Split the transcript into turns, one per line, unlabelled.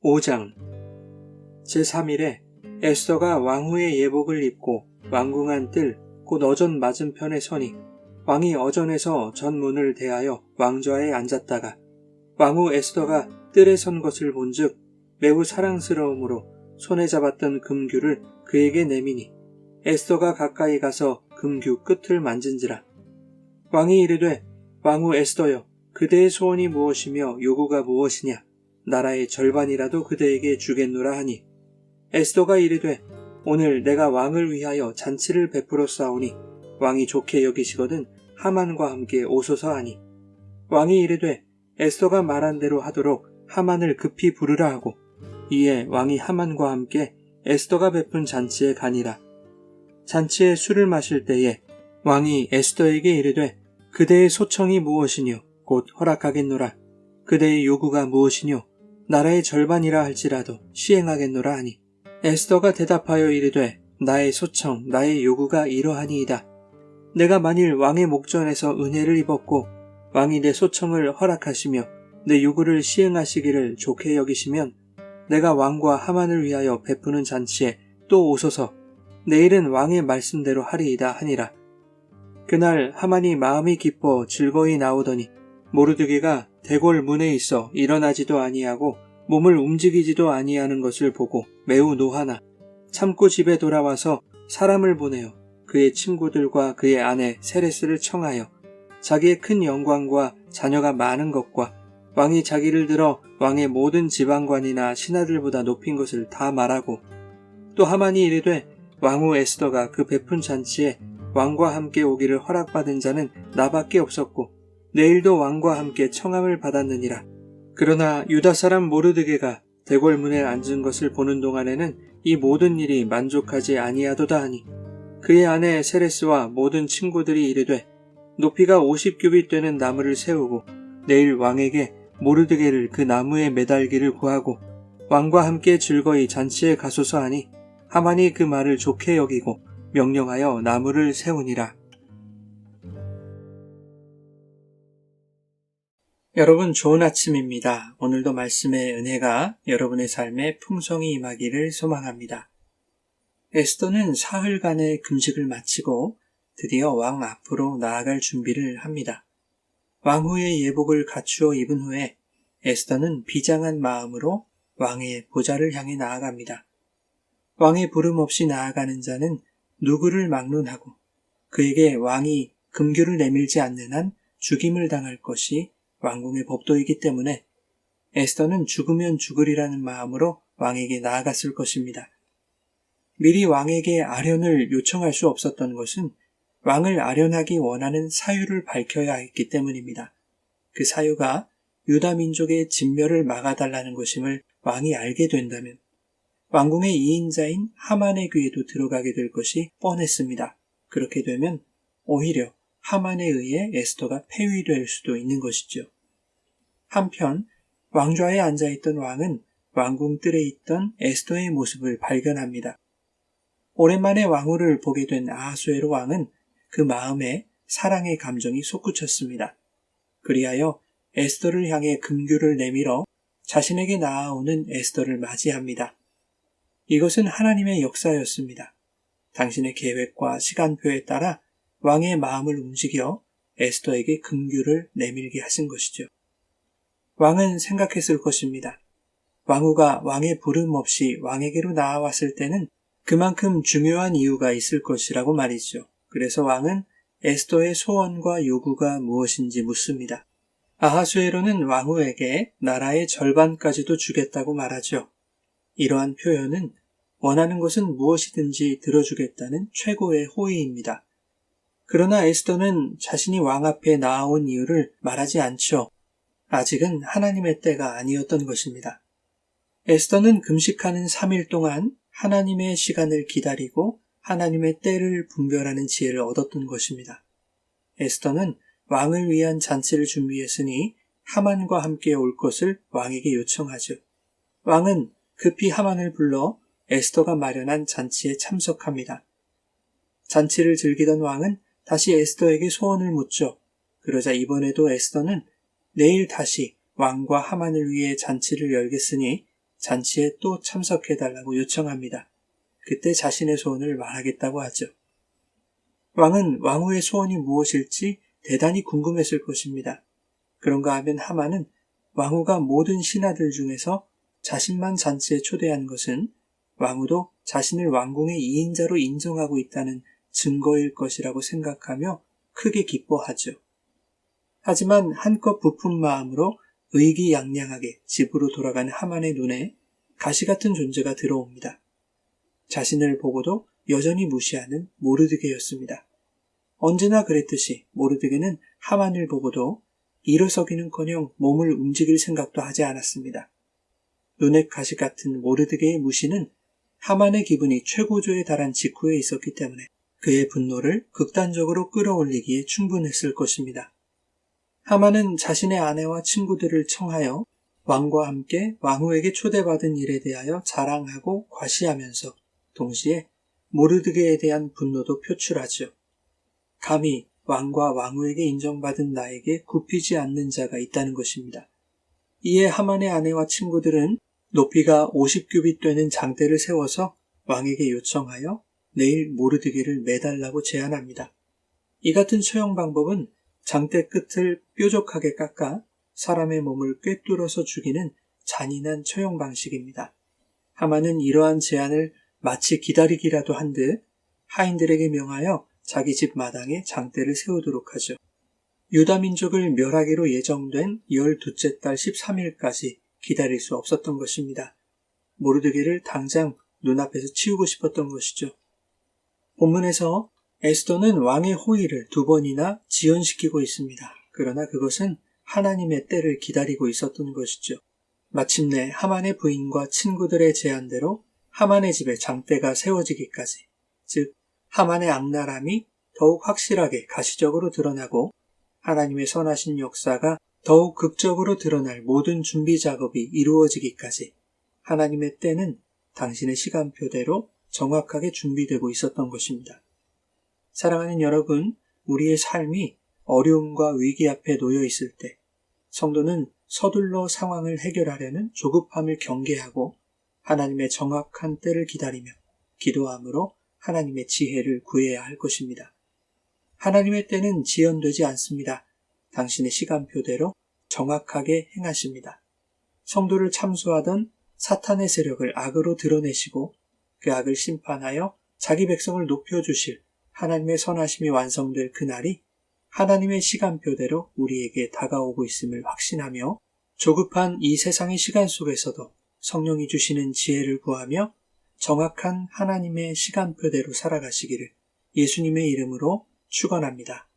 5장 제3일에 에스더가 왕후의 예복을 입고 왕궁안 뜰 곧 어전 맞은편에 서니 왕이 어전에서 전문을 대하여 왕좌에 앉았다가 왕후 에스더가 뜰에 선 것을 본즉 매우 사랑스러움으로 손에 잡았던 금규를 그에게 내미니 에스더가 가까이 가서 금규 끝을 만진지라. 왕이 이르되 왕후 에스더여 그대의 소원이 무엇이며 요구가 무엇이냐 나라의 절반이라도 그대에게 주겠노라 하니 에스더가 이르되 오늘 내가 왕을 위하여 잔치를 베풀어 싸우니 왕이 좋게 여기시거든 하만과 함께 오소서 하니 왕이 이르되 에스더가 말한 대로 하도록 하만을 급히 부르라 하고 이에 왕이 하만과 함께 에스더가 베푼 잔치에 가니라. 잔치에 술을 마실 때에 왕이 에스더에게 이르되 그대의 소청이 무엇이뇨 곧 허락하겠노라. 그대의 요구가 무엇이뇨 나라의 절반이라 할지라도 시행하겠노라 하니 에스더가 대답하여 이르되 나의 소청 나의 요구가 이러하니이다. 내가 만일 왕의 목전에서 은혜를 입었고 왕이 내 소청을 허락하시며 내 요구를 시행하시기를 좋게 여기시면 내가 왕과 하만을 위하여 베푸는 잔치에 또 오소서 내일은 왕의 말씀대로 하리이다 하니라. 그날 하만이 마음이 기뻐 즐거이 나오더니 모르드게가 대궐 문에 있어 일어나지도 아니하고 몸을 움직이지도 아니하는 것을 보고 매우 노하나 참고 집에 돌아와서 사람을 보내어 그의 친구들과 그의 아내 세레스를 청하여 자기의 큰 영광과 자녀가 많은 것과 왕이 자기를 들어 왕의 모든 지방관이나 신하들보다 높인 것을 다 말하고 또 하만이 이르되 왕후 에스더가 그 베푼 잔치에 왕과 함께 오기를 허락받은 자는 나밖에 없었고 내일도 왕과 함께 청함을 받았느니라. 그러나 유다 사람 모르드게가 대궐문에 앉은 것을 보는 동안에는 이 모든 일이 만족하지 아니하도다 하니 그의 아내 세레스와 모든 친구들이 이르되 높이가 50규빗 되는 나무를 세우고 내일 왕에게 모르드게를 그 나무에 매달기를 구하고 왕과 함께 즐거이 잔치에 가소서 하니 하만이 그 말을 좋게 여기고 명령하여 나무를 세우니라. 여러분 좋은 아침입니다. 오늘도 말씀의 은혜가 여러분의 삶에 풍성히 임하기를 소망합니다. 에스더는 사흘간의 금식을 마치고 드디어 왕 앞으로 나아갈 준비를 합니다. 왕후의 예복을 갖추어 입은 후에 에스더는 비장한 마음으로 왕의 보좌를 향해 나아갑니다. 왕의 부름 없이 나아가는 자는 누구를 막론하고 그에게 왕이 금규를 내밀지 않는 한 죽임을 당할 것이 왕궁의 법도이기 때문에 에스더는 죽으면 죽으리라는 마음으로 왕에게 나아갔을 것입니다. 미리 왕에게 아련을 요청할 수 없었던 것은 왕을 아련하기 원하는 사유를 밝혀야 했기 때문입니다. 그 사유가 유다 민족의 진멸을 막아달라는 것임을 왕이 알게 된다면 왕궁의 2인자인 하만의 귀에도 들어가게 될 것이 뻔했습니다. 그렇게 되면 오히려 하만에 의해 에스더가 폐위될 수도 있는 것이죠. 한편 왕좌에 앉아있던 왕은 왕궁 뜰에 있던 에스더의 모습을 발견합니다. 오랜만에 왕후를 보게 된 아하수에로 왕은 그 마음에 사랑의 감정이 솟구쳤습니다. 그리하여 에스더를 향해 금규를 내밀어 자신에게 나아오는 에스더를 맞이합니다. 이것은 하나님의 역사였습니다. 당신의 계획과 시간표에 따라 왕의 마음을 움직여 에스더에게 금규를 내밀게 하신 것이죠. 왕은 생각했을 것입니다. 왕후가 왕의 부름 없이 왕에게로 나아왔을 때는 그만큼 중요한 이유가 있을 것이라고 말이죠. 그래서 왕은 에스더의 소원과 요구가 무엇인지 묻습니다. 아하수에로는 왕후에게 나라의 절반까지도 주겠다고 말하죠. 이러한 표현은 원하는 것은 무엇이든지 들어주겠다는 최고의 호의입니다. 그러나 에스더는 자신이 왕 앞에 나아온 이유를 말하지 않죠. 아직은 하나님의 때가 아니었던 것입니다. 에스더는 금식하는 3일 동안 하나님의 시간을 기다리고 하나님의 때를 분별하는 지혜를 얻었던 것입니다. 에스더는 왕을 위한 잔치를 준비했으니 하만과 함께 올 것을 왕에게 요청하죠. 왕은 급히 하만을 불러 에스더가 마련한 잔치에 참석합니다. 잔치를 즐기던 왕은 다시 에스더에게 소원을 묻죠. 그러자 이번에도 에스더는 내일 다시 왕과 하만을 위해 잔치를 열겠으니 잔치에 또 참석해달라고 요청합니다. 그때 자신의 소원을 말하겠다고 하죠. 왕은 왕후의 소원이 무엇일지 대단히 궁금했을 것입니다. 그런가 하면 하만은 왕후가 모든 신하들 중에서 자신만 잔치에 초대한 것은 왕후도 자신을 왕궁의 2인자로 인정하고 있다는 증거일 것이라고 생각하며 크게 기뻐하죠. 하지만 한껏 부푼 마음으로 의기양양하게 집으로 돌아가는 하만의 눈에 가시 같은 존재가 들어옵니다. 자신을 보고도 여전히 무시하는 모르드게였습니다. 언제나 그랬듯이 모르드게는 하만을 보고도 일어서기는커녕 몸을 움직일 생각도 하지 않았습니다. 눈에 가시 같은 모르드게의 무시는 하만의 기분이 최고조에 달한 직후에 있었기 때문에 그의 분노를 극단적으로 끌어올리기에 충분했을 것입니다. 하만은 자신의 아내와 친구들을 청하여 왕과 함께 왕후에게 초대받은 일에 대하여 자랑하고 과시하면서 동시에 모르드게에 대한 분노도 표출하죠. 감히 왕과 왕후에게 인정받은 나에게 굽히지 않는 자가 있다는 것입니다. 이에 하만의 아내와 친구들은 높이가 50규빗 되는 장대를 세워서 왕에게 요청하여 내일 모르드게를 매달라고 제안합니다. 이 같은 처형 방법은 장대 끝을 뾰족하게 깎아 사람의 몸을 꿰뚫어서 죽이는 잔인한 처형 방식입니다. 하만은 이러한 제안을 마치 기다리기라도 한 듯 하인들에게 명하여 자기 집 마당에 장대를 세우도록 하죠. 유다 민족을 멸하기로 예정된 12째 달 13일까지 기다릴 수 없었던 것입니다. 모르드게를 당장 눈앞에서 치우고 싶었던 것이죠. 본문에서 에스더는 왕의 호의를 2번이나 지연시키고 있습니다. 그러나 그것은 하나님의 때를 기다리고 있었던 것이죠. 마침내 하만의 부인과 친구들의 제안대로 하만의 집에 장대가 세워지기까지, 즉 하만의 악랄함이 더욱 확실하게 가시적으로 드러나고 하나님의 선하신 역사가 더욱 극적으로 드러날 모든 준비 작업이 이루어지기까지 하나님의 때는 당신의 시간표대로 정확하게 준비되고 있었던 것입니다. 사랑하는 여러분, 우리의 삶이 어려움과 위기 앞에 놓여 있을 때 성도는 서둘러 상황을 해결하려는 조급함을 경계하고 하나님의 정확한 때를 기다리며 기도함으로 하나님의 지혜를 구해야 할 것입니다. 하나님의 때는 지연되지 않습니다. 당신의 시간표대로 정확하게 행하십니다. 성도를 참수하던 사탄의 세력을 악으로 드러내시고 그 악을 심판하여 자기 백성을 높여주실 하나님의 선하심이 완성될 그날이 하나님의 시간표대로 우리에게 다가오고 있음을 확신하며 조급한 이 세상의 시간 속에서도 성령이 주시는 지혜를 구하며 정확한 하나님의 시간표대로 살아가시기를 예수님의 이름으로 축원합니다.